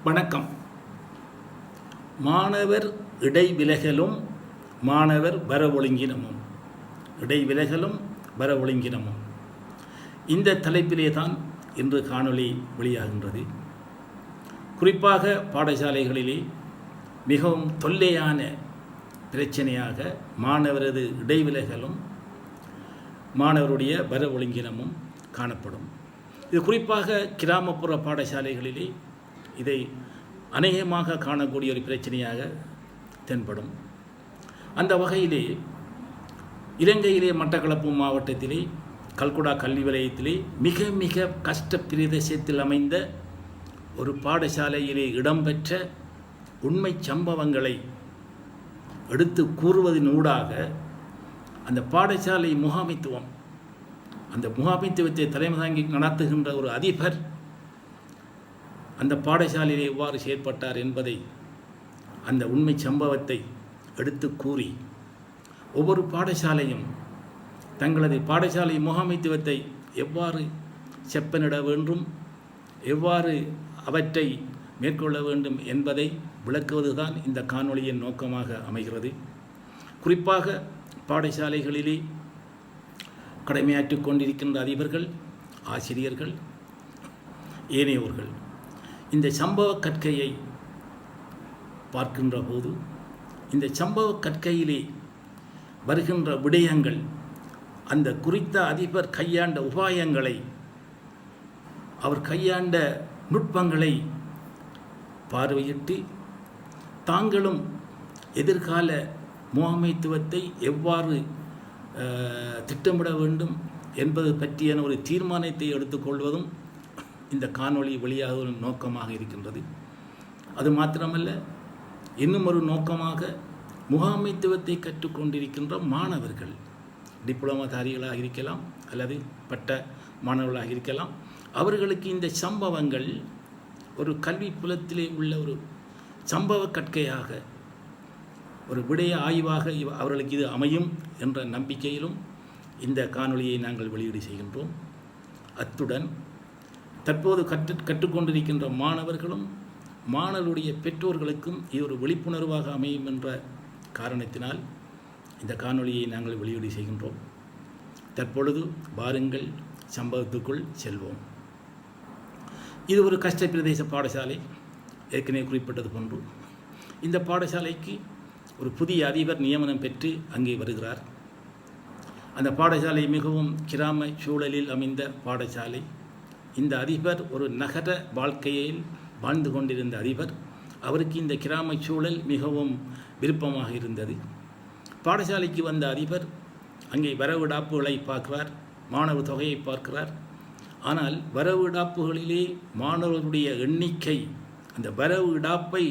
வணக்கம். மாணவர் இடைவிலகலும் மாணவர் வரவொழுங்கினமும். இடைவிலகலும் வரவொழுங்கினமும் இந்த தலைப்பிலே தான் இன்று காணொளி வெளியாகின்றது. குறிப்பாக பாடசாலைகளிலே மிகவும் தொல்லையான பிரச்சனையாக மாணவரது இடைவிலகலும் மாணவருடைய வரவொழுங்கினமும் காணப்படும். இது குறிப்பாக கிராமப்புற பாடசாலைகளிலே இதை அநேகமாக காணக்கூடிய ஒரு பிரச்சனையாக தென்படும். அந்த வகையிலே இலங்கையிலே மட்டக்களப்பு மாவட்டத்திலே கல்குடா கல்வி வலயத்திலே மிக மிக கஷ்ட பிரதேசத்தில் அமைந்த ஒரு பாடசாலையிலே இடம்பெற்ற உண்மை சம்பவங்களை எடுத்து கூறுவதனூடாக அந்த பாடசாலை முகாமைத்துவம், அந்த முகாமைத்துவத்தை தலைமை தாங்கி நடத்துகின்ற ஒரு அதிபர் அந்த பாடசாலையிலே எவ்வாறு செயற்பட்டார் என்பதை, அந்த உண்மை சம்பவத்தை எடுத்து கூறி ஒவ்வொரு பாடசாலையும் தங்களது பாடசாலை முகாமைத்துவத்தை எவ்வாறு செப்பனிட வேண்டும், எவ்வாறு அவற்றை மேற்கொள்ள வேண்டும் என்பதை விளக்குவதுதான் இந்த காணொளியின் நோக்கமாக அமைகிறது. குறிப்பாக பாடசாலைகளிலே கடமையாற்றிக் கொண்டிருக்கின்ற அதிபர்கள், ஆசிரியர்கள், ஏனையோர்கள் இந்த சம்பவ கற்கையை பார்க்கின்ற போது இந்த சம்பவ கற்கையிலே வருகின்ற விடயங்கள், அந்த குறித்த அதிபர் கையாண்ட உபாயங்களை, அவர் கையாண்ட நுட்பங்களை பார்வையிட்டு தாங்களும் எதிர்கால முகாமைத்துவத்தை எவ்வாறு திட்டமிட வேண்டும் என்பது பற்றியான ஒரு தீர்மானத்தை எடுத்துக்கொள்வதும் இந்த காணொளி வெளியாகும் நோக்கமாக இருக்கின்றது. அது மாத்திரமல்ல, இன்னும் ஒரு நோக்கமாக முகாமைத்துவத்தை கற்றுக்கொண்டிருக்கின்ற மாணவர்கள், டிப்ளோமாதாரிகளாக இருக்கலாம் அல்லது பட்ட மாணவர்களாக இருக்கலாம், அவர்களுக்கு இந்த சம்பவங்கள் ஒரு கல்வி புலத்திலே உள்ள ஒரு சம்பவ கற்கையாக, ஒரு விடய ஆய்வாக அவர்களுக்கு இது அமையும் என்ற நம்பிக்கையிலும் இந்த காணொளியை நாங்கள் வெளியீடு செய்கின்றோம். அத்துடன் தற்போது கற்றுக்கொண்டிருக்கின்ற மாணவர்களும் மாணவருடைய பெற்றோர்களுக்கும் இது ஒரு விழிப்புணர்வாக அமையும் என்ற காரணத்தினால் இந்த காணொளியை நாங்கள் வெளியீடு செய்கின்றோம். தற்பொழுது வாருங்கள் சம்பவத்துக்குள் செல்வோம். இது ஒரு கஷ்ட பிரதேச பாடசாலை. ஏற்கனவே குறிப்பிட்டது போன்று இந்த பாடசாலைக்கு ஒரு புதிய அதிபர் நியமனம் பெற்று அங்கே வருகிறார். அந்த பாடசாலை மிகவும் கிராம சூழலில் அமைந்த பாடசாலை. இந்த அதிபர் ஒரு நகர வாழ்க்கையில் வாழ்ந்து கொண்டிருந்த அதிபர். அவருக்கு இந்த கிராம சூழல் மிகவும் விருப்பமாக இருந்தது. பாடசாலைக்கு வந்த அதிபர் அங்கே வரவிடாப்புகளை பார்க்கிறார், மாணவர் தொகையை பார்க்கிறார். ஆனால் வரவிடாப்புகளிலே மாணவர்களுடைய எண்ணிக்கை, அந்த வரவிடாப்பை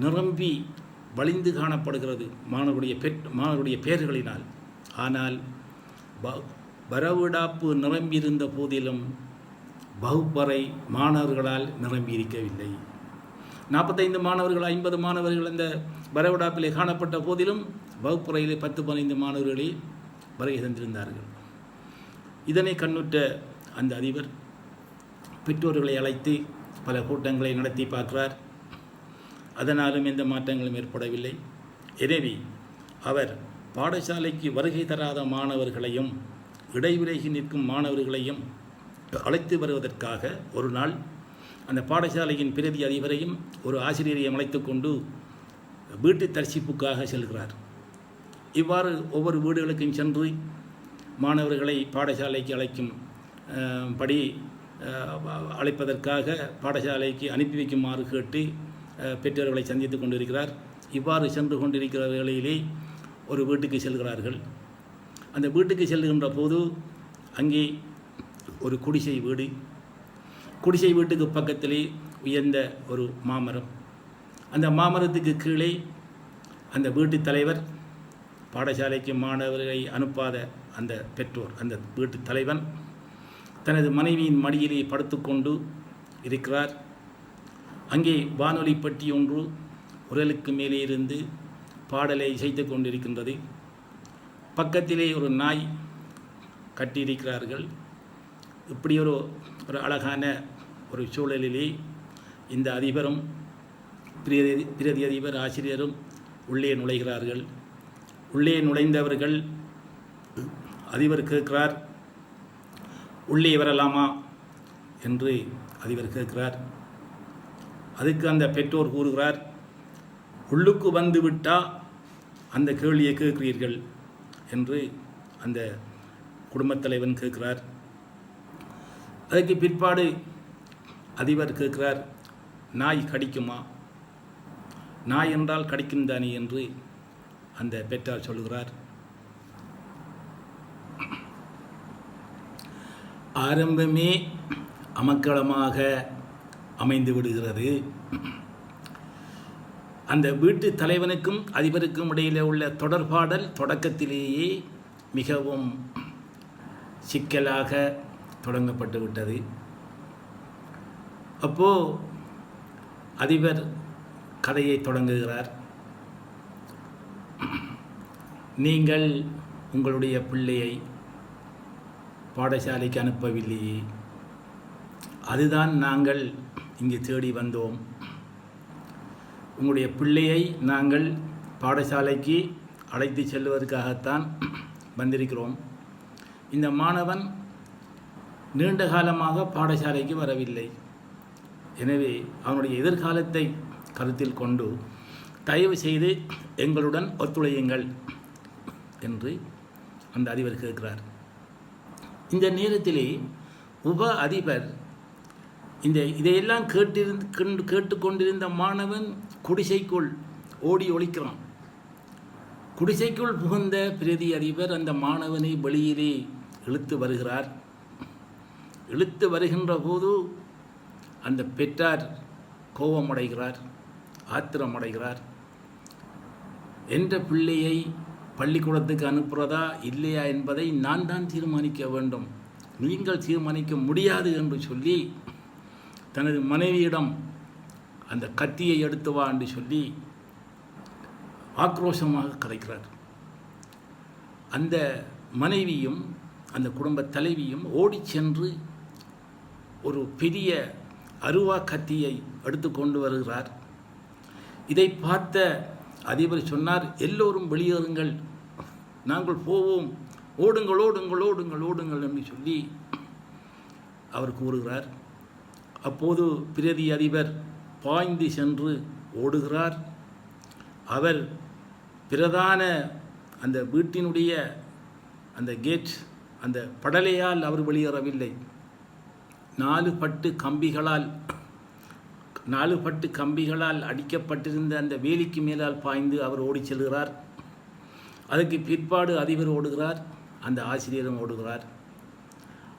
நிரம்பி வழிந்து காணப்படுகிறது மாணவருடைய பெயர்களினால். ஆனால் வரவிடாப்பு நிரம்பியிருந்த போதிலும் வகுப்பறை மாணவர்களால் நிரம்பியிருக்கவில்லை. 45 மாணவர்கள் 50 மாணவர்கள் அந்த வரவிடாப்பிலே காணப்பட்ட போதிலும் வகுப்பறையிலே 10-15 மாணவர்களே வருகை தந்திருந்தார்கள். இதனை கண்ணுற்ற அந்த அதிபர் பெற்றோர்களை அழைத்து பல கூட்டங்களை நடத்தி பார்க்கிறார். அதனாலும் எந்த மாற்றங்களும் ஏற்படவில்லை. எனவே அவர் பாடசாலைக்கு வருகை தராத மாணவர்களையும் இடைவிலகி நிற்கும் மாணவர்களையும் அழைத்து வருவதற்காக ஒரு நாள் அந்த பாடசாலையின் பிரதி அதிபரையும் ஒரு ஆசிரியரையும் அழைத்து கொண்டு வீட்டு தரிசிப்புக்காக செல்கிறார். இவ்வாறு ஒவ்வொரு வீடுகளுக்கும் சென்று மாணவர்களை பாடசாலைக்கு அழைப்பதற்காக பாடசாலைக்கு அனுப்பி வைக்குமாறு கேட்டு பெற்றோர்களை சந்தித்து கொண்டிருக்கிறார். இவ்வாறு சென்று கொண்டிருக்கிற வேளையிலே ஒரு வீட்டுக்கு செல்கிறார்கள். அந்த வீட்டுக்கு செல்கின்ற போது அங்கே ஒரு குடிசை வீடு. குடிசை வீட்டுக்கு பக்கத்திலே உயர்ந்த ஒரு மாமரம். அந்த மாமரத்துக்கு கீழே அந்த வீட்டு தலைவர், பாடசாலைக்கு மாணவர்களை அனுப்பாத அந்த பெற்றோர், அந்த வீட்டு தலைவன் தனது மனைவியின் மடியிலே படுத்துக்கொண்டு இருக்கிறார். அங்கே வானொலி பெட்டி ஒன்று உரலுக்கு மேலே இருந்து பாடலை இசைத்து கொண்டிருக்கின்றது. பக்கத்திலே ஒரு நாய் கட்டியிருக்கிறார்கள். இப்படி ஒரு அழகான ஒரு சூழலிலே இந்த அதிபரும் பிரதி அதிபர் ஆசிரியரும் உள்ளே நுழைகிறார்கள். உள்ளே நுழைந்தவர்கள் அதிபர் கேட்கிறார், உள்ளே வரலாமா என்று அதிபர் கேட்கிறார். அதுக்கு அந்த பெற்றோர் கூறுகிறார், உள்ளுக்கு வந்து விட்டால் அந்த கேள்வியை கேட்கிறீர்கள் என்று அந்த குடும்பத் தலைவன் கேட்கிறார். அதுக்கு பிற்பாடு அதிபர் கேட்கிறார், நாய் கடிக்குமா? நாய் என்றால் கடிக்கும் தானே என்று அந்த பெற்றார் சொல்லுகிறார். ஆரம்பமே அமக்களமாக அமைந்து விடுகிறது. அந்த வீட்டு தலைவனுக்கும் அதிபருக்கும் இடையில் உள்ள தொடர்பாடல் தொடக்கத்திலேயே மிகவும் சிக்கலாக தொடங்கப்பட்டு விட்டது. அப்போது அதிபர் கதையை தொடங்குகிறார். நீங்கள் உங்களுடைய பிள்ளையை பாடசாலைக்கு அனுப்பவில்லையே, அதுதான் நாங்கள் இங்கு தேடி வந்தோம். உங்களுடைய பிள்ளையை நாங்கள் பாடசாலைக்கு அழைத்து செல்வதற்காகத்தான் வந்திருக்கிறோம். இந்த மாணவன் நீண்ட காலமாக பாடசாலைக்கு வரவில்லை. எனவே அவனுடைய எதிர்காலத்தை கருத்தில் கொண்டு தயவு செய்து எங்களுடன் ஒத்துழையுங்கள் என்று அந்த அதிபர் கேட்கிறார். இந்த நேரத்திலே உப அதிபர் இதையெல்லாம் கேட்டுக்கொண்டிருந்த மாணவன் குடிசைக்குள் ஓடி ஒளிக்கிறான். குடிசைக்குள் புகுந்த பிரதி அதிபர் அந்த மாணவனை வெளியிலே இழுத்து வருகிறார். இழுத்து வருகின்ற போது அந்த பெற்றார் கோபமடைகிறார், ஆத்திரமடைகிறார். என்ற பிள்ளையை பள்ளிக்கூடத்துக்கு அனுப்புகிறதா இல்லையா என்பதை நான் தான் தீர்மானிக்க வேண்டும், நீங்கள் தீர்மானிக்க முடியாது என்று சொல்லி தனது மனைவியிடம் அந்த கத்தியை எடுத்து வா என்று சொல்லி ஆக்ரோஷமாக கலைக்கிறார். அந்த மனைவியும் அந்த குடும்ப தலைவியும் ஓடி சென்று ஒரு பெரிய அருவா கத்தியை எடுத்து கொண்டு வருகிறார். இதை பார்த்த அதிபர் சொன்னார், எல்லோரும் வெளியேறுங்கள், நாங்கள் போவோம், ஓடுங்கள் ஓடுங்கள் ஓடுங்கள் ஓடுங்கள் என்று சொல்லி அவர் கூறுகிறார். அப்போது பிரதி அதிபர் பாய்ந்து சென்று ஓடுகிறார். அவர் பிரதான அந்த வீட்டினுடைய அந்த கேட் அந்த படலையால் அவர் வெளியேறவில்லை. 4 பட்டு கம்பிகளால் அடிக்கப்பட்டிருந்த அந்த வேலிக்கு மேலால் பாய்ந்து அவர் ஓடி செல்கிறார். அதுக்கு பிற்பாடு அதிபர் ஓடுகிறார், அந்த ஆசிரியரும் ஓடுகிறார்.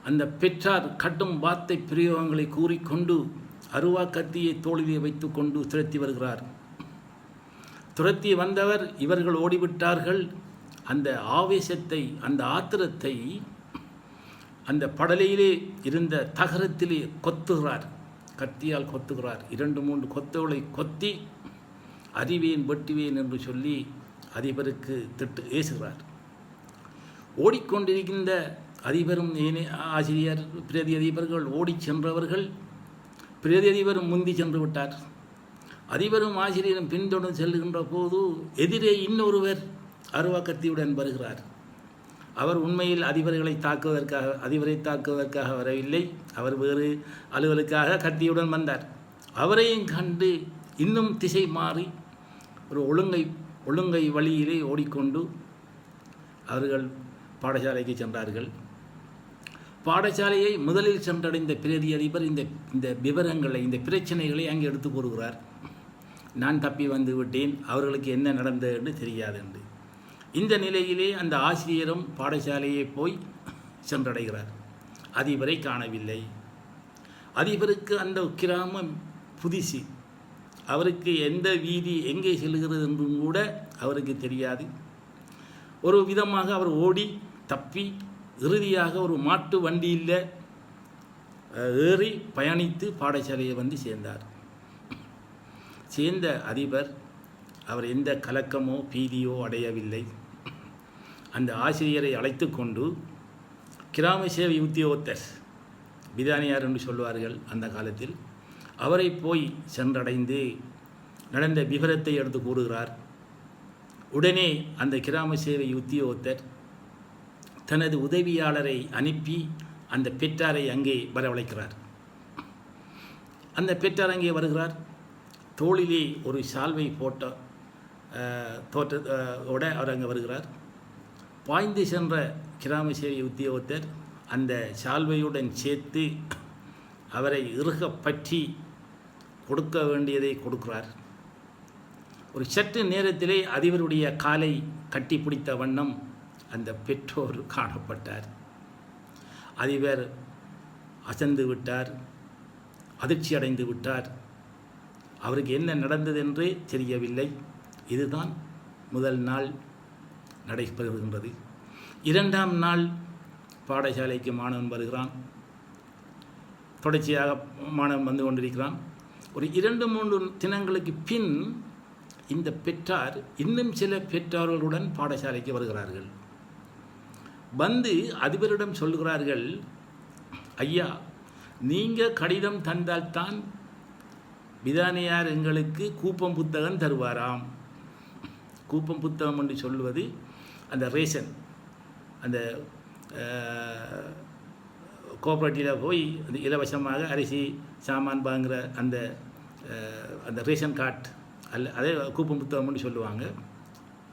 அந்த பெற்றார் கட்டும் வார்த்தை பிரயோகங்களை கூறிக்கொண்டு அருவா கத்தியை தோளிலே வைத்து கொண்டு துரத்தி வருகிறார். துரத்தி வந்தவர் இவர்கள் ஓடிவிட்டார்கள். அந்த ஆவேசத்தை, அந்த ஆத்திரத்தை அந்த படலையிலே இருந்த தகரத்திலே கொத்துகிறார், கத்தியால் கொத்துகிறார். 2-3 கொத்துகளை கொத்தி அறிவேன் வெட்டுவேன் என்று சொல்லி அதிபருக்கு ஏசுகிறார். ஓடிக்கொண்டிருக்கின்ற அதிபரும் ஆசிரியர் பிரதி அதிபர்கள் ஓடி சென்றவர்கள், பிரதி அதிபரும் முந்தி சென்று விட்டார். அதிபரும் ஆசிரியரும் பின்தொடர்ந்து செல்கின்ற போது எதிரே இன்னொருவர் அருவா கத்தியுடன் வருகிறார். அவர் உண்மையில் அதிபரை தாக்குவதற்காக வரவில்லை, அவர் வேறு அலுவலுக்காக கத்தியுடன் வந்தார். அவரையும் கண்டு இன்னும் திசை மாறி ஒரு ஒழுங்கை வழியிலே ஓடிக்கொண்டு அவர்கள் பாடசாலைக்கு சென்றார்கள். பாடசாலையை முதலில் சென்றடைந்த பிரதி அதிபர் இந்த விவரங்களை, இந்த பிரச்சனைகளை அங்கே எடுத்து கூறுகிறார். நான் தப்பி வந்து விட்டேன், அவர்களுக்கு என்ன நடந்தது என்று தெரியாது என்று. இந்த நிலையிலே அந்த ஆசிரியரும் பாடசாலையை போய் சென்றடைகிறார். அதிபரை காணவில்லை. அதிபருக்கு அந்த கிராமம் புதிசு, அவருக்கு எந்த வீதி எங்கே செல்கிறது என்றும் கூட அவருக்கு தெரியாது. ஒரு விதமாக அவர் ஓடி தப்பி இறுதியாக ஒரு மாட்டு வண்டியில் ஏறி பயணித்து பாடசாலையை வந்து சேர்ந்தார். சேர்ந்த அதிபர் அவர் எந்த கலக்கமோ பீதியோ அடையவில்லை. அந்த ஆசிரியரை அழைத்து கொண்டு கிராம சேவை உத்தியோகத்தர், பிதானியார் என்று சொல்வார்கள் அந்த காலத்தில், அவரை போய் சென்றடைந்து நடந்த விவரத்தை எடுத்து கூறுகிறார். உடனே அந்த கிராம சேவை உத்தியோகத்தர் தனது உதவியாளரை அனுப்பி அந்த பெற்றாரை அங்கே வரவழைக்கிறார். அந்த பெற்றார் அங்கே வருகிறார். தோளிலே ஒரு சால்வை போட்ட தோற்றோட அவர் அங்கே வருகிறார். பாய்ந்து சென்ற கிராம சேவை உத்தியோகத்தர் அந்த சால்வையுடன் சேர்த்து அவரை இறுக பற்றி கொடுக்க வேண்டியதை கொடுக்கிறார். ஒரு சற்று நேரத்திலே அதிபருடைய காலை கட்டி பிடித்த வண்ணம் அந்த பெற்றோர் காணப்பட்டார். அதிபர் அசந்து விட்டார், அதிர்ச்சி அடைந்து விட்டார். அவருக்கு என்ன நடந்தது என்றே தெரியவில்லை. இதுதான் முதல் நாள் நடைபெறுகின்றது. 2ஆம் நாள் பாடசாலைக்கு மாணவன் வருகிறான். தொடர்ச்சியாக மாணவன் வந்து கொண்டிருக்கிறான். ஒரு 2-3 தினங்களுக்கு பின் இந்த பெற்றார் இன்னும் சில பெற்றார்களுடன் பாடசாலைக்கு வருகிறார்கள். வந்து அதிபரிடம் சொல்கிறார்கள், ஐயா, நீங்கள் கடிதம் தந்தால்தான் விதானியார் எங்களுக்கு கூப்பம் புத்தகம் தருவாராம். கூப்பம் புத்தகம் என்று சொல்வது அந்த ரேஷன், அந்த கோஆப்ரேட்டிவில் போய் அந்த இலவசமாக அரிசி சாமான் வாங்குகிற அந்த அந்த ரேஷன் கார்டு அதே கூப்பம் புத்தகம்னு சொல்லுவாங்க.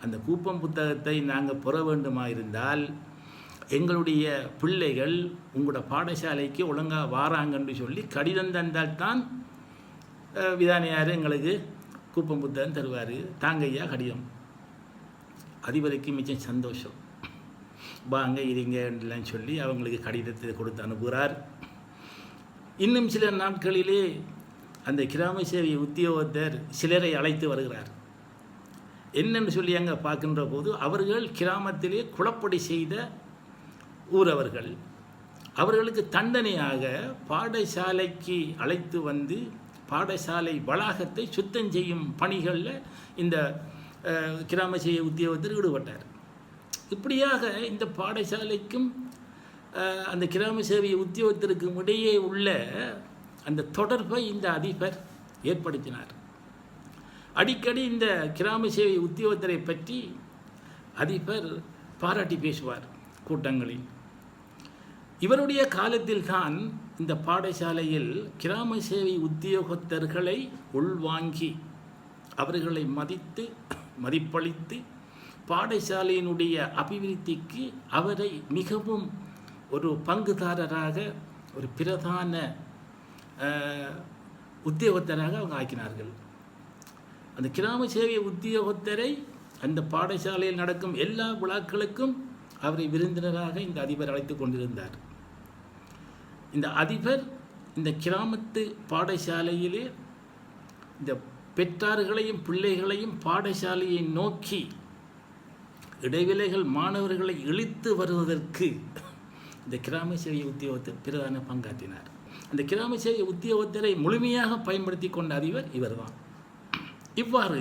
அந்த கூப்பம் புத்தகத்தை நாங்கள் பெற வேண்டுமாயிருந்தால் எங்களுடைய பிள்ளைகள் உங்களோட பாடசாலைக்கு ஒழுங்காக வாராங்கன்னு சொல்லி கடிதம் தந்தால்தான் விதானியார் எங்களுக்கு கூப்பம் புத்தகம் தருவார். தாங்கையா கடிதம். அதிபருக்கு மிச்சம் சந்தோஷம். வாங்க இருங்கன்னு சொல்லி அவங்களுக்கு கடிதத்தை கொடுத்து அனுப்புகிறார். இன்னும் சில நாட்களிலே அந்த கிராம சேவை உத்தியோகத்தர் சிலரை அழைத்து வருகிறார். என்னென்னு சொல்லி அங்கே பார்க்கின்ற போது அவர்கள் கிராமத்திலே குளப்படி செய்த ஊரவர்கள். அவர்களுக்கு தண்டனையாக பாடசாலைக்கு அழைத்து வந்து பாடசாலை வளாகத்தை சுத்தம் செய்யும் பணிகளில் இந்த கிராம சேவை உத்தியோகத்தர் ஈடுபட்டார். இப்படியாக இந்த பாடசாலைக்கும் அந்த கிராம சேவை உத்தியோகத்திற்கும் இடையே உள்ள அந்த தொடர்பை இந்த அதிபர் ஏற்படுத்தினார். அடிக்கடி இந்த கிராம சேவை உத்தியோகத்தரை பற்றி அதிபர் பாராட்டி பேசுவார் கூட்டங்களில். இவருடைய காலத்தில் தான் இந்த பாடசாலையில் கிராம சேவை உத்தியோகத்தர்களை உள்வாங்கி அவர்களை மதிப்பளித்து பாடசாலையினுடைய அபிவிருத்திக்கு அவரை மிகவும் ஒரு பங்குதாரராக, ஒரு பிரதான உத்தியோகத்தராக அவங்க ஆக்கினார்கள். அந்த கிராம சேவை உத்தியோகத்தரை அந்த பாடசாலையில் நடக்கும் எல்லா விழாக்களுக்கும் அவரை விருந்தினராக இந்த அதிபர் அழைத்து கொண்டிருந்தார். இந்த அதிபர் இந்த கிராமத்து பாடசாலையிலே இந்த பெற்றார்களையும் பிள்ளைகளையும் பாடசாலையை நோக்கி இடைவேளைகள் மாணவர்களை இழுத்து வருவதற்கு இந்த கிராம சேவை உத்தியோகத்தர் பிரதான பங்காற்றினார். அந்த கிராம சேவை உத்தியோகத்தரை முழுமையாக பயன்படுத்தி கொண்ட அதிபர் இவர்தான். இவ்வாறு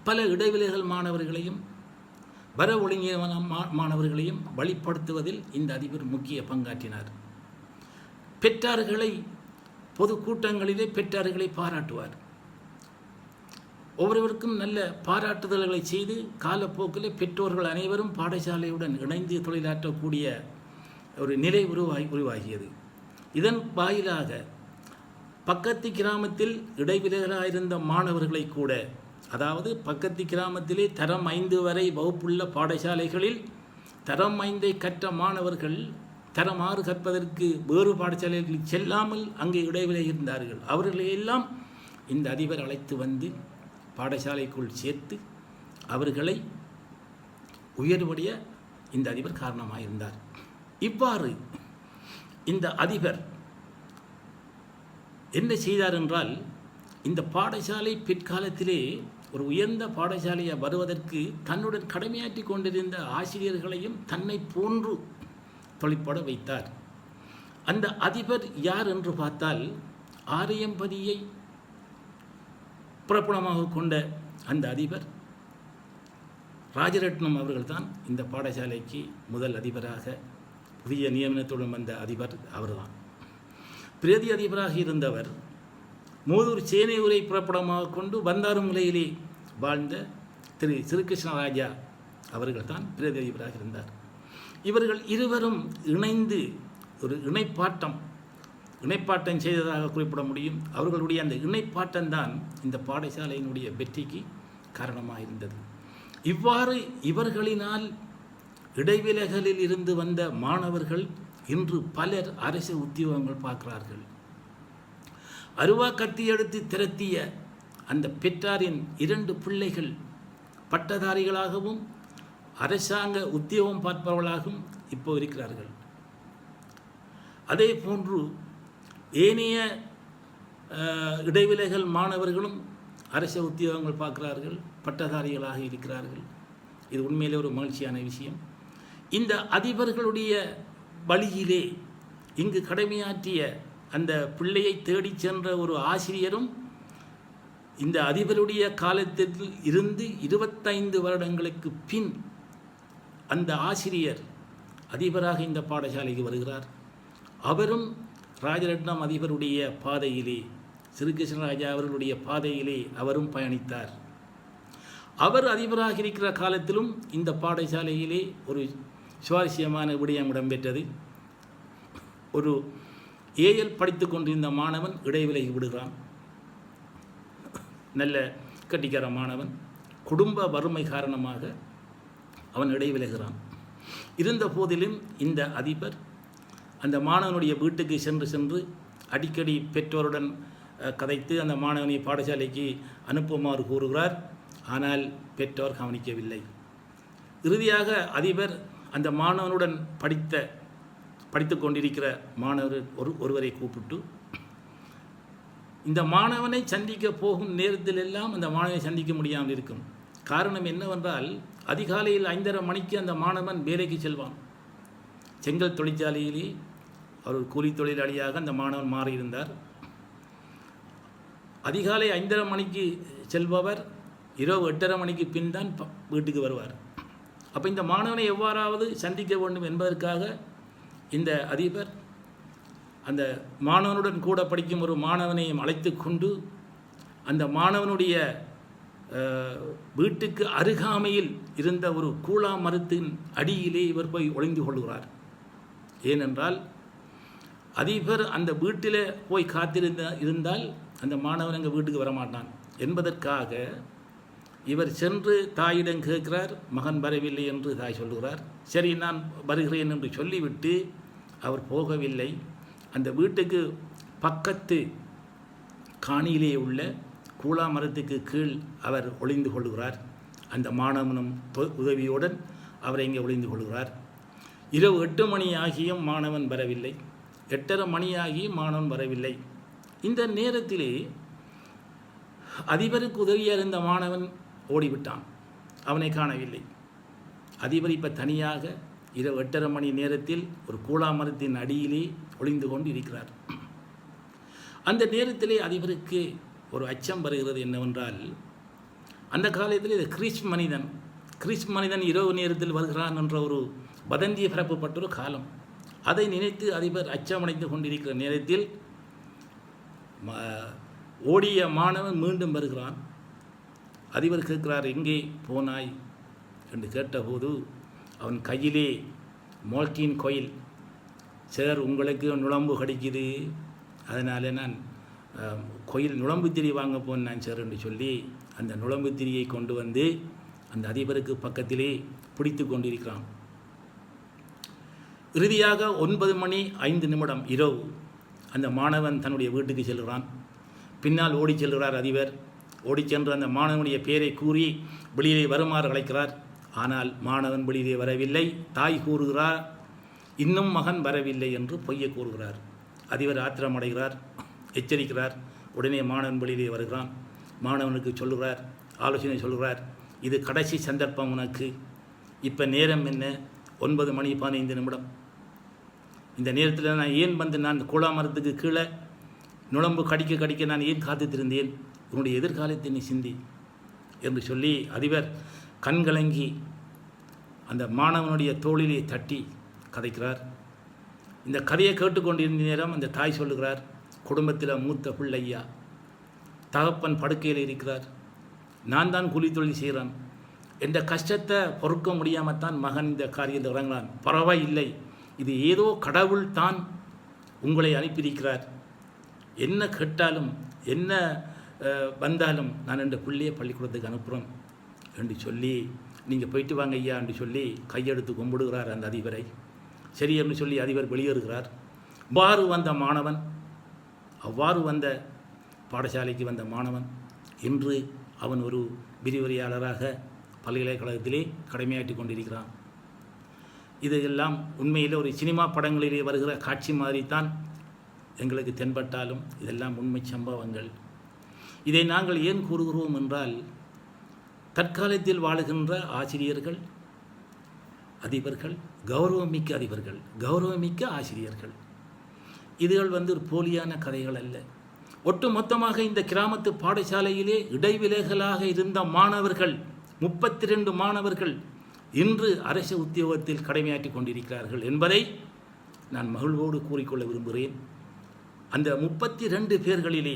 பல இடைவேளைகள் மாணவர்களையும் வர ஒழுங்கிய மாணவர்களையும் வழிப்படுத்துவதில் இந்த அதிபர் முக்கிய பங்காற்றினார். பெற்றார்களை பொது கூட்டங்களிலே பெற்றார்களை பாராட்டுவார். ஒவ்வொருவருக்கும் நல்ல பாராட்டுதல்களை செய்து காலப்போக்கில் பெற்றோர்கள் அனைவரும் பாடசாலையுடன் இணைந்து தொழிலாற்றக்கூடிய ஒரு நிலை உருவாகியது. இதன் வாயிலாக பக்கத்து கிராமத்தில் இடைவிலகலாக இருந்த மாணவர்களை கூட, அதாவது பக்கத்து கிராமத்திலே தரம் 5 வரை வகுப்புள்ள பாடசாலைகளில் தரம் 5ஐ கற்ற மாணவர்கள் தரம் 6 கற்பதற்கு வேறு பாடசாலைகளில் செல்லாமல் அங்கே இடைவிலகி இருந்தார்கள். அவர்களையெல்லாம் இந்த அதிபர் அழைத்து வந்து பாடசாலைக்குள் சேர்த்து அவர்களை உயர்வடைய இந்த அதிபர் காரணமாக இருந்தார். இவ்வாறு இந்த அதிபர் என்ன செய்தார் என்றால், இந்த பாடசாலை பிற்காலத்திலே ஒரு உயர்ந்த பாடசாலையை வருவதற்கு தன்னுடன் கடமையாற்றி கொண்டிருந்த ஆசிரியர்களையும் தன்னை போன்று தொழிற்பட வைத்தார். அந்த அதிபர் யார் என்று பார்த்தால், ஆரியம்பதியை புறப்பணமாக கொண்ட அந்த அதிபர் ராஜரட்னம் அவர்கள்தான் இந்த பாடசாலைக்கு முதல் அதிபராக புதிய நியமனத்துடன் வந்த அதிபர் அவர்தான். பிரதி அதிபராக இருந்தவர் மூதூர் சேனை உரை புறப்படமாக கொண்டு பந்தாருமுலையிலே வாழ்ந்த திரு ஸ்ரீகிருஷ்ணராஜா அவர்கள் தான் பிரதி அதிபராக இருந்தார். இவர்கள் இருவரும் இணைந்து ஒரு இணைப்பாட்டம் செய்ததாக குறிப்பிட முடியும். அவர்களுடைய அந்த இணைப்பாட்டம்தான் இந்த பாடசாலையினுடைய வெற்றிக்கு காரணமாக இருந்தது. இவ்வாறு இவர்களினால் இடைவிலகலில் இருந்து வந்த மாணவர்கள் இன்று பலர் அரசு உத்தியோகங்கள் பார்க்கிறார்கள். அருவா கத்தி எடுத்து திரட்டிய அந்த பெற்றாரின் 2 பிள்ளைகள் பட்டதாரிகளாகவும் அரசாங்க உத்தியோகம் பார்ப்பவர்களாகவும் இப்போ இருக்கிறார்கள். அதே போன்று ஏனைய இடைவிலகல் மாணவர்களும் அரச உத்தியோகங்கள் பார்க்கிறார்கள், பட்டதாரிகளாக இருக்கிறார்கள். இது உண்மையிலே ஒரு மகிழ்ச்சியான விஷயம். இந்த அதிபர்களுடைய வழியிலே இங்கு கடமையாற்றிய அந்த பிள்ளையை தேடிச் சென்ற ஒரு ஆசிரியரும் இந்த அதிபருடைய காலத்தில் இருந்து 25 வருடங்களுக்கு பின் அந்த ஆசிரியர் அதிபராக இந்த பாடசாலைக்கு வருகிறார். அவரும் ராஜரட்னம் அதிபருடைய பாதையிலே, ஸ்ரீகிருஷ்ணராஜா அவர்களுடைய பாதையிலே அவரும் பயணித்தார். அவர் அதிபராக இருக்கிற காலத்திலும் இந்த பாடசாலையிலே ஒரு சுவாரஸ்யமான விடயம் இடம்பெற்றது. ஒரு ஏஎல் படித்து கொண்டிருந்த மாணவன் இடைவிலகி விடுகிறான். நல்ல கட்டிக்கார மாணவன், குடும்ப வறுமை காரணமாக அவன் இடைவிலகிறான். இருந்த போதிலும் இந்த அதிபர் அந்த மாணவனுடைய வீட்டுக்கு சென்று அடிக்கடி பெற்றோருடன் கதைத்து அந்த மாணவனை பாடசாலைக்கு அனுப்புமாறு கூறுகிறார். ஆனால் பெற்றோர் கவனிக்கவில்லை. இறுதியாக அதிபர் அந்த மாணவனுடன் படித்து கொண்டிருக்கிற மாணவர் ஒருவரை கூப்பிட்டு இந்த மாணவனை சந்திக்க போகும் நேரத்தில் எல்லாம் அந்த மாணவனை சந்திக்க முடியாமல் இருக்கும். காரணம் என்னவென்றால், அதிகாலையில் 5:30 மணிக்கு அந்த மாணவன் வேலைக்கு செல்வான். செங்கல் தொழிற்சாலையிலே அவர் கூலி தொழிலாளியாக அந்த மாணவன் மாறியிருந்தார். அதிகாலை 5:30 மணிக்கு செல்பவர் இரவு 8:30 மணிக்கு பின் தான் வீட்டுக்கு வருவார். அப்போ இந்த மாணவனை எவ்வாறாவது சந்திக்க வேண்டும் என்பதற்காக இந்த அதிபர் அந்த மாணவனுடன் கூட படிக்கும் ஒரு மாணவனையும் அழைத்து கொண்டு அந்த மாணவனுடைய வீட்டுக்கு அருகாமையில் இருந்த ஒரு கூழா மரத்தின் அடியிலே இவர் போய் ஒளிந்து கொள்கிறார். அதிபர் அந்த வீட்டில் போய் இருந்தால் அந்த மாணவன் எங்கள் வீட்டுக்கு வரமாட்டான் என்பதற்காக இவர் சென்று தாயிடம் கேட்கிறார். மகன் வரவில்லை என்று தாய் சொல்லுகிறார். சரி, நான் வருகிறேன் என்று சொல்லிவிட்டு அவர் போகவில்லை. அந்த வீட்டுக்கு பக்கத்து காணியிலே உள்ள கூழா மரத்துக்கு கீழ் அவர் ஒளிந்து கொள்கிறார். அந்த மாணவனும் உதவியுடன் அவரை இங்கே ஒளிந்து கொள்கிறார். இரவு 8 மணி ஆகியும் மாணவன் வரவில்லை. 8:30 மணி ஆகியும் மாணவன் வரவில்லை. இந்த நேரத்திலே அதிபருக்கு உதவியாக இருந்த மாணவன் ஓடிவிட்டான். அவனை காணவில்லை. அதிபர் இப்போ தனியாக இரவு 8:30 மணி நேரத்தில் ஒரு கூழா மரத்தின் அடியிலே ஒளிந்து கொண்டு இருக்கிறார். அந்த நேரத்திலே அதிபருக்கு ஒரு அச்சம் வருகிறது. என்னவென்றால், அந்த காலத்தில் இது கிறிஸ் மனிதன் இரவு நேரத்தில் வருகிறான் என்ற ஒரு வதந்தியை பரப்பப்பட்ட ஒரு காலம். அதை நினைத்து அதிபர் அச்சமடைந்து கொண்டிருக்கிற நேரத்தில் ஓடிய மாணவன் மீண்டும் வருகிறான். அதிபர் கேட்கிறார், எங்கே போனாய் என்று கேட்டபோது அவன் கையிலே மோல்கின் கோயில், சார் உங்களுக்கு நுழம்பு கிடைக்குது, அதனால் நான் கோயில் நுழம்பு திரி வாங்க போனேன் சார் என்று சொல்லி அந்த நுழம்பு திரியை கொண்டு வந்து அந்த அதிபருக்கு பக்கத்திலே பிடித்து கொண்டிருக்கிறான். இறுதியாக 9:05 இரவு அந்த மாணவன் தன்னுடைய வீட்டுக்கு செல்கிறான். பின்னால் ஓடி செல்கிறார் அதிபர். ஓடி சென்று அந்த மாணவனுடைய பெயரை கூறி வெளியிலே வருமாறு அழைக்கிறார். ஆனால் மாணவன் வெளியிலே வரவில்லை. தாய் கூறுகிறார், இன்னும் மகன் வரவில்லை என்று பொய்யை கூறுகிறார். அதிபர் ஆத்திரமடைகிறார், எச்சரிக்கிறார். உடனே மாணவன் வெளியிலே வருகிறான். மாணவனுக்கு சொல்லுகிறார், ஆலோசனை சொல்கிறார், இது கடைசி சந்தர்ப்பம் உனக்கு. இப்போ நேரம் என்ன? 9:15. இந்த நேரத்தில் நான் ஏன் வந்து நான் கூழா மரத்துக்கு கீழே நுழம்பு கடிக்க நான் ஏன் காத்துத்திருந்தேன்? உன்னுடைய எதிர்காலத்தை நீ சிந்தி என்று சொல்லி அதிபர் கண்கலங்கி அந்த மாணவனுடைய தோளிலே தட்டி கதைக்கிறார். இந்த கதையை கேட்டுக்கொண்டிருந்த நேரம் அந்த தாய் சொல்லுகிறார், குடும்பத்தில் மூத்த பிள்ளையா, தகப்பன் படுக்கையில் இருக்கிறார், நான் தான் கூலி தொழில் செய்கிறேன், என்ற கஷ்டத்தை பொறுக்க முடியாமல் தான் மகன் இந்த காரியத்தில் இறங்கினான். பரவாயில்லை, இது ஏதோ கடவுள் தான் உங்களை அனுப்பியிருக்கிறார், என்ன கேட்டாலும் என்ன வந்தாலும் நான் என்ற பிள்ளையை பள்ளிக்கூடத்துக்கு அனுப்புகிறேன் என்று சொல்லி, நீங்கள் போயிட்டு வாங்க ஐயா என்று சொல்லி கையெடுத்து கும்பிடுகிறார் அந்த அதிபரை. சரி என்று சொல்லி அதிபர் வெளியேறுகிறார். அவ்வாறு வந்த பாடசாலைக்கு வந்த மாணவன் இன்று அவன் ஒரு விரிவுரையாளராக பல்கலைக்கழகத்திலே கடமையாற்றி கொண்டிருக்கிறான். இதையெல்லாம் உண்மையில் ஒரு சினிமா படங்களிலே வருகிற காட்சி மாதிரி தான் எங்களுக்கு தென்பட்டாலும் இதெல்லாம் உண்மை சம்பவங்கள். இதை நாங்கள் ஏன் கூறுகிறோம் என்றால், தற்காலத்தில் வாழுகின்ற ஆசிரியர்கள், அதிபர்கள், கௌரவமிக்க அதிபர்கள், கௌரவமிக்க ஆசிரியர்கள், இதுகள் ஒரு போலியான கதைகள் அல்ல. ஒட்டுமொத்தமாக இந்த கிராமத்து பாடசாலையிலே இடைவிலகலாக இருந்த மாணவர்கள் 32 மாணவர்கள் இன்று அரசு உத்தியோகத்தில் கடமையாற்றி கொண்டிருக்கிறார்கள் என்பதை நான் மகிழ்வோடு கூறிக்கொள்ள விரும்புகிறேன். அந்த 32 பேர்களிலே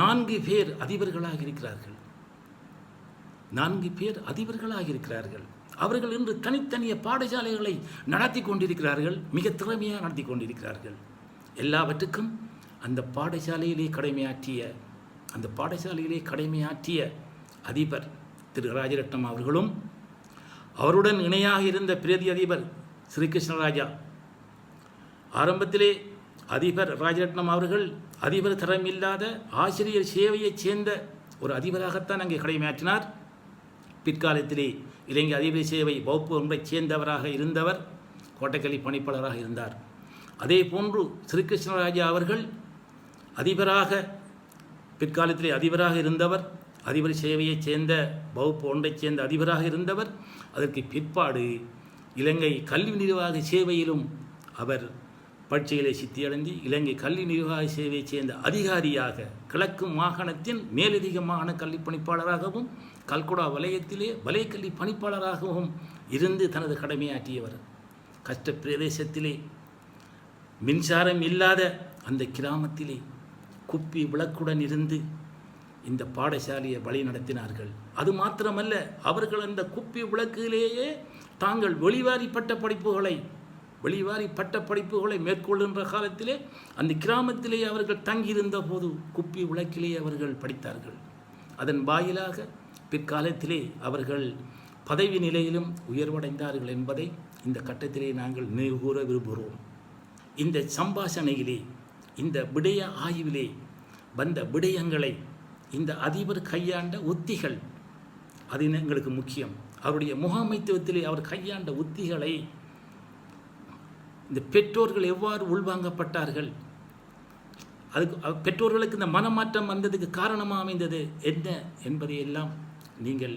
4 பேர் அதிபர்களாக இருக்கிறார்கள். 4 பேர் அதிபர்களாக இருக்கிறார்கள். அவர்கள் இன்று தனித்தனிய பாடசாலைகளை நடத்தி கொண்டிருக்கிறார்கள், மிக திறமையாக நடத்தி கொண்டிருக்கிறார்கள். எல்லாவற்றுக்கும் அந்த பாடசாலையிலே கடமையாற்றிய அதிபர் திரு ராஜரட்னம் அவர்களும், அவருடன் இணையாக இருந்த பிரதி அதிபர் ஸ்ரீகிருஷ்ணராஜா, ஆரம்பத்திலே அதிபர் ராஜரட்னம் அவர்கள் அதிபர் தரமில்லாத ஆசிரியர் சேவையைச் சேர்ந்த ஒரு அதிபராகத்தான் அங்கே கடமையாற்றினார். பிற்காலத்திலே இலங்கை அதிபர் சேவை வகுப்பு ஒன்றைச் சேர்ந்தவராக இருந்தவர் கோட்டைக்கல்வி பணிப்பாளராக இருந்தார். அதே போன்று ஸ்ரீகிருஷ்ணராஜா அவர்கள் பிற்காலத்திலே அதிபராக இருந்தவர், அதிபர் சேவையைச் சேர்ந்த வகுப்பு ஒன்றைச் சேர்ந்த அதிபராக இருந்தவர். அதற்கு பிற்பாடு இலங்கை கல்வி நிர்வாக சேவையிலும் அவர் பரீட்சையிலே சித்தியடைந்து இலங்கை கல்வி நிர்வாக சேவையைச் சேர்ந்த அதிகாரியாக, கிழக்கு மாகாணத்தின் மேலதிக மாகாண கல்வி பணிப்பாளராகவும் கல்குடா வலயத்திலே வலயக்கல்வி பணிப்பாளராகவும் இருந்து தனது கடமையாற்றியவர். கஷ்ட பிரதேசத்திலே மின்சாரம் இல்லாத அந்த கிராமத்திலே குப்பி விளக்குடன் இருந்து இந்த பாடசாலையை வழி நடத்தினார்கள். அது மாத்திரமல்ல, அவர்கள் அந்த குப்பி விளக்கிலேயே தாங்கள் வெளிவாரி பட்ட படிப்புகளை மேற்கொள்கின்ற காலத்திலே அந்த கிராமத்திலே அவர்கள் தங்கியிருந்த போது குப்பி விளக்கிலே அவர்கள் படித்தார்கள். அதன் வாயிலாக பிற்காலத்திலே அவர்கள் பதவி நிலையிலும் உயர்வடைந்தார்கள் என்பதை இந்த கட்டத்திலே நாங்கள் நினைவு கூற விரும்புகிறோம். இந்த சம்பாஷணையிலே, இந்த விடய ஆய்விலே வந்த விடயங்களை இந்த அதிபர் கையாண்ட உத்திகள், அது எங்களுக்கு முக்கியம். அவருடைய முகாமைத்துவத்திலே அவர் கையாண்ட உத்திகளை இந்த பெற்றோர்கள் எவ்வாறு உள்வாங்கப்பட்டார்கள், அதுக்கு பெற்றோர்களுக்கு இந்த மனமாற்றம் வந்ததுக்கு காரணமாக அமைந்தது என்ன என்பதையெல்லாம் நீங்கள்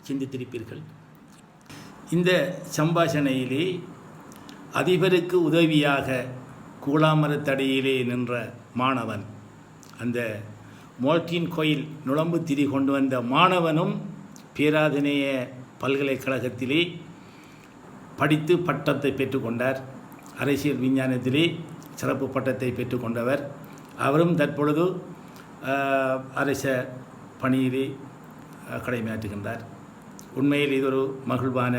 சிந்தித்திருப்பீர்கள். இந்த சம்பாஷணையிலே அதிபருக்கு உதவியாக கூழாமரத்தடியிலே நின்ற மாணவன், அந்த மோல்டின் கோயில் நுழம்பு திரி கொண்டு வந்த மாணவனும் பேராதனைய பல்கலைக்கழகத்திலே படித்து பட்டத்தை பெற்றுக்கொண்டார். அரசியல் விஞ்ஞானத்திலே சிறப்பு பட்டத்தை பெற்றுக்கொண்டவர். அவரும் தற்பொழுது அரச பணியிலே கடமையாற்றுகின்றார். உண்மையில் இது ஒரு மகிழ்வான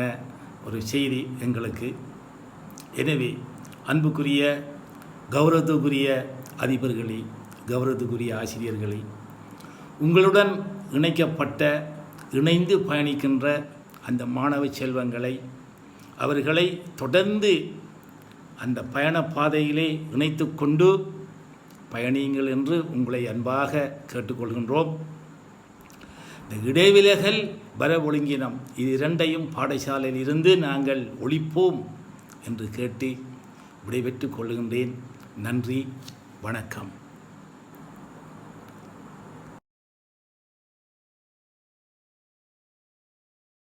ஒரு செய்தி எங்களுக்கு. எனவே அன்புக்குரிய கௌரவத்துக்குரிய அதிபர்களே, கௌரவத்துக்குரிய ஆசிரியர்களே, உங்களுடன் இணைந்து பயணிக்கின்ற அந்த மாணவ செல்வங்களை, அவர்களை தொடர்ந்து அந்த பயண பாதையிலே இணைத்து கொண்டு பயணியுங்கள் என்று உங்களை அன்பாக கேட்டுக்கொள்கின்றோம். இந்த இடைவிலகல் வர ஒழுங்கினம் இது இரண்டையும் பாடசாலையில் இருந்து நாங்கள் ஒழிப்போம் என்று கேட்டு விடைபெற்றுக் கொள்கின்றேன். நன்றி, வணக்கம்.